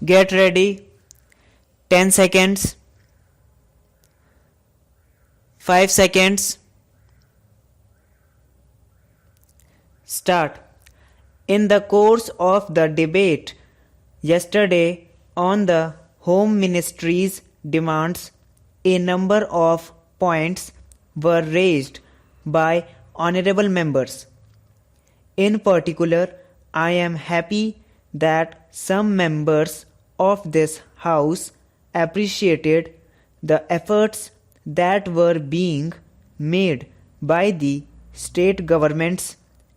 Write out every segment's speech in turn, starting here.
Get ready. 10 seconds. 5 seconds. Start. In the course of the debate yesterday on the Home Ministry's demands, a number of points were raised by honorable members. In particular, I am happy that some members of this House appreciated the efforts that were being made by the state governments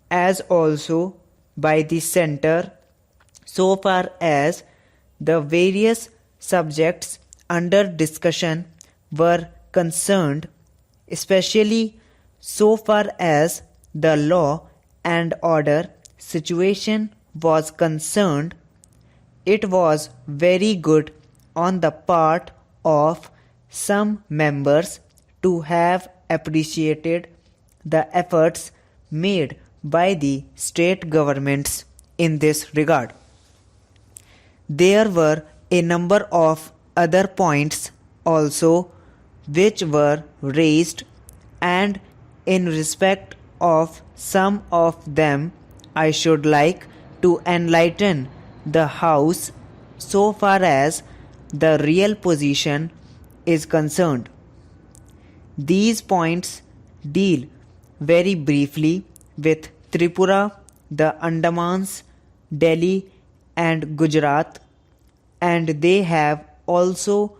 as also by the centre so far as the various subjects under discussion were concerned, especially so far as the law and order situation was concerned. It was very good on the part of some members to have appreciated the efforts made by the state governments in this regard. There were a number of other points also which were raised, and in respect of some of them I should like to enlighten the House so far as the real position is concerned. These points deal very briefly with Tripura, the Andamans, Delhi and Gujarat, and they have also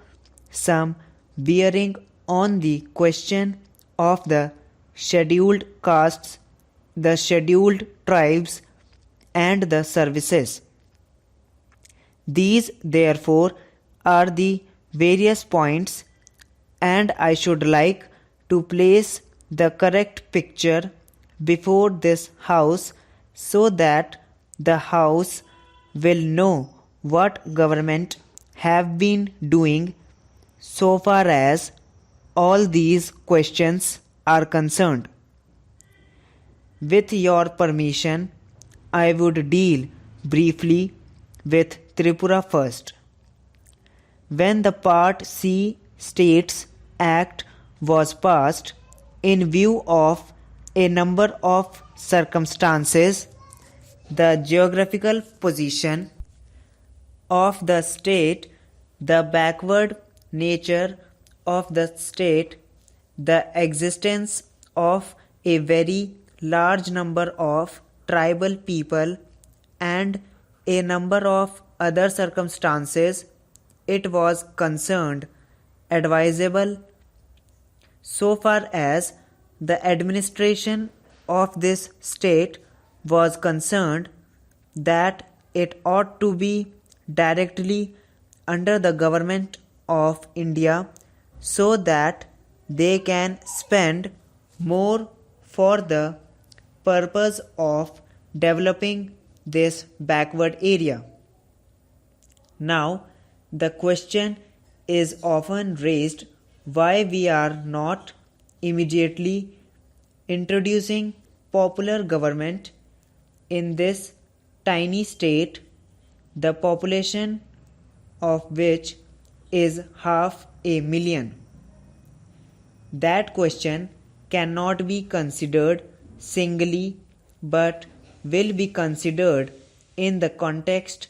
some bearing on the question of the scheduled castes, the scheduled tribes and the services. These therefore are the various points, and I should like to place the correct picture before this House so that the House will know what government have been doing so far as all these questions are concerned. With your permission, I would deal briefly with Tripura first. When the Part C States Act was passed, in view of a number of circumstances, the geographical position of the state, the backward nature of the state, the existence of a very large number of tribal people, and a number of other circumstances, it was concerned advisable so far as the administration of this state was concerned that it ought to be directly under the government of India so that they can spend more for the purpose of developing this backward area. Now, the question is often raised why we are not immediately introducing popular government in this tiny state, the population of which is 500,000. That question cannot be considered singly but will be considered in the context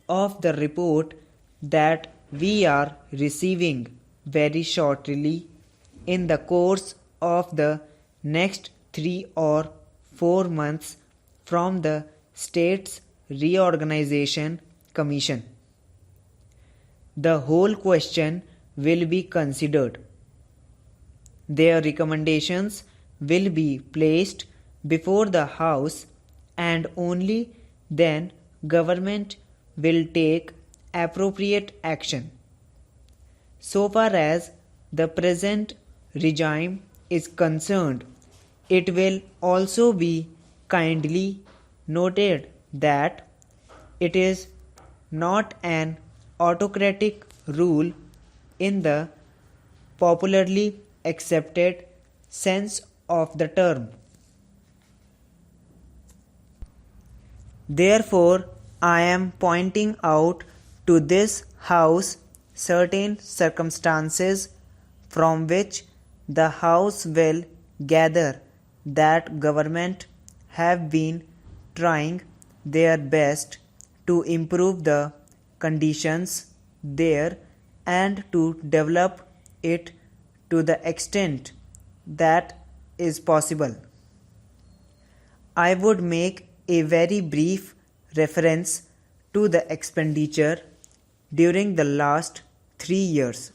of the report that we are receiving very shortly in the course of the next 3 or 4 months from the States Reorganization Commission. The whole question will be considered. Their recommendations will be placed before the House, and only then government will take appropriate action. So far as the present regime is concerned, it will also be kindly noted that it is not an autocratic rule in the popularly accepted sense of the term. Therefore, I am pointing out to this house certain circumstances from which the house will gather that government have been trying their best to improve the conditions there and to develop it to the extent that is possible. I would make a very brief reference to the expenditure during the last 3 years.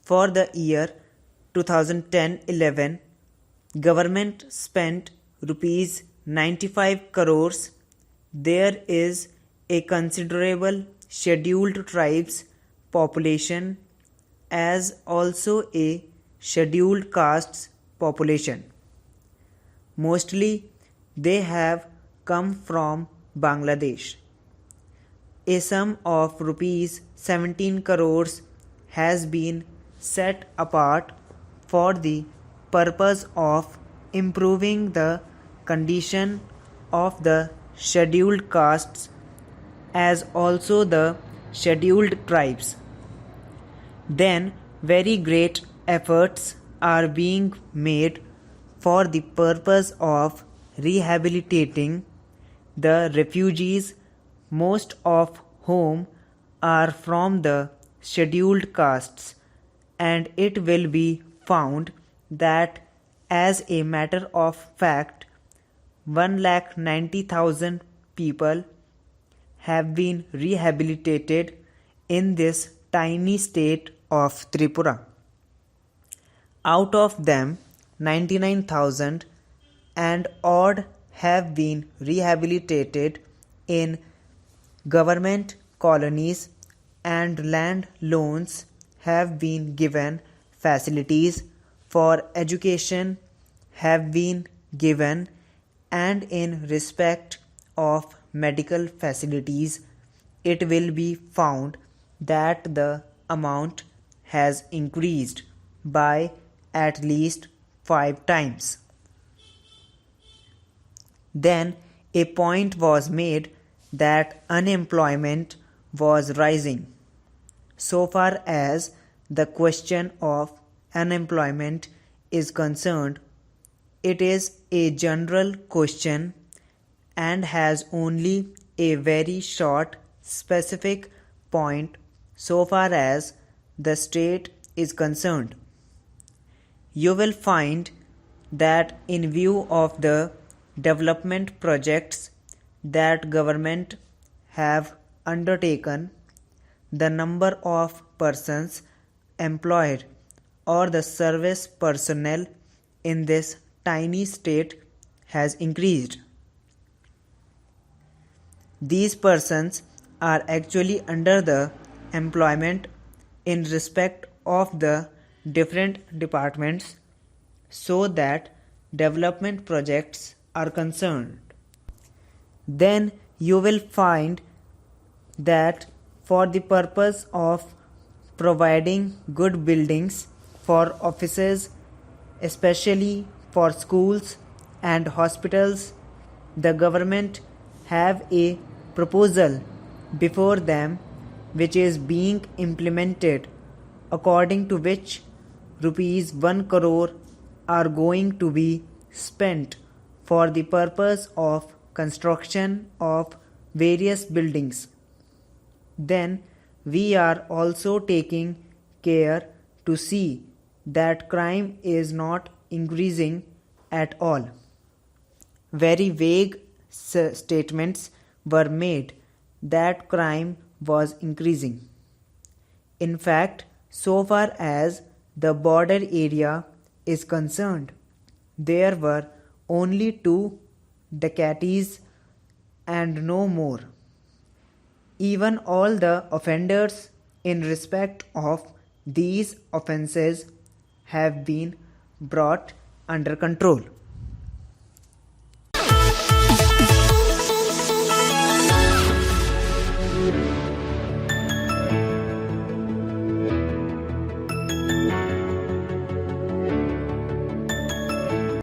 For the year 2010-11, government spent rupees 95 crores. There is a considerable scheduled tribes population as also a scheduled castes population. Mostly they have come from Bangladesh. A sum of rupees 17 crores has been set apart for the purpose of improving the condition of the scheduled castes as also the scheduled tribes. Then very great efforts are being made for the purpose of rehabilitating the refugees, most of whom are from the scheduled castes, and it will be found that as a matter of fact 1,90,000 people have been rehabilitated in this tiny state of Tripura. Out of them 99,000 and odd have been rehabilitated in government colonies, and land loans have been given, facilities for education have been given, and in respect of medical facilities it will be found that the amount has increased by at least 5 times. Then a point was made that unemployment was rising. So far as the question of unemployment is concerned, it is a general question and has only a very short specific point so far as the state is concerned. You will find that in view of the development projects that government have undertaken, the number of persons employed or the service personnel in this tiny state has increased. These persons are actually under the employment in respect of the different departments so that development projects are concerned. Then you will find that for the purpose of providing good buildings for offices, especially for schools and hospitals, the government have a proposal before them which is being implemented, according to which rupees 1 crore are going to be spent for the purpose of construction of various buildings. Then we are also taking care to see that crime is not increasing at all. Very vague statements were made that crime was increasing. In fact, so far as the border area is concerned, there were only 2 dacoities and no more. Even all the offenders in respect of these offences have been brought under control.